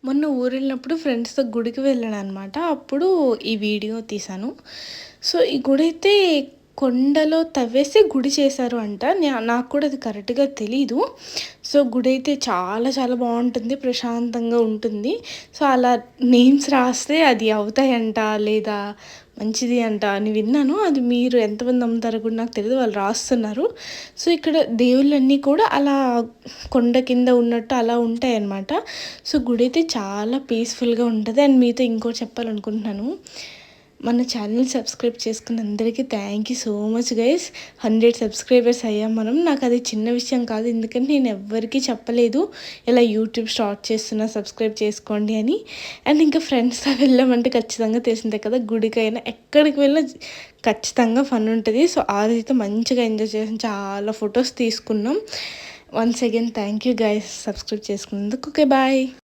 మొన్న ఊరెళ్ళినప్పుడు ఫ్రెండ్స్‌తో గుడికి వెళ్ళాననమాట. అప్పుడు ఈ వీడియో తీశాను. సో, ఈ గుడైతే కొండలో తవ్వేసి గుడి చేశారు అంట. నాకు కూడా అది కరెక్ట్‌గా తెలీదు. సో, గుడైతే చాలా చాలా బావుంటుంది. ప్రశాంతంగా ఉంటుంది. సో, అలా నేమ్స్ రాస్తే అది అవుతాయంట, లేదా మంచిది అంట అని విన్నాను. అది మీరు ఎంతమంది నమ్ముతారో కూడా నాకు తెలీదు. వాళ్ళు రాస్తున్నారు. సో, ఇక్కడ దేవుళ్ళన్నీ కూడా అలా కొండ కింద ఉన్నట్టు అలా ఉంటాయన్నమాట. సో, గుడైతే చాలా పీస్‌ఫుల్‌గా ఉంటది. అండ్ మీతో ఇంకోటి చెప్పాలనుకుంటున్నాను. మన ఛానెల్ సబ్స్క్రైబ్ చేసుకున్న అందరికీ thank you so much guys. 100 subscribers అయ్యాం మనం. నాకది చిన్న విషయం కాదు. ఎందుకంటే నేను ఎవ్వరికీ చెప్పలేదు. ఇలా యూట్యూబ్ స్టార్ట్ చేస్తున్నా సబ్స్క్రైబ్ చేసుకోండి అని. అండ్ ఇంకా ఫ్రెండ్స్‌తో వెళ్ళామంటే ఖచ్చితంగా తెలిసిందే కదా! గుడికైనా ఎక్కడికి వెళ్ళినా ఖచ్చితంగా ఫన్ ఉంటది. సో, ఆ రోజైతే మంచిగా ఎంజాయ్ చేసాం. చాలా ఫొటోస్ తీసుకున్నాం. Once again thank you guys subscribe చేసుకున్నందుకు. ఓకే. బాయ్.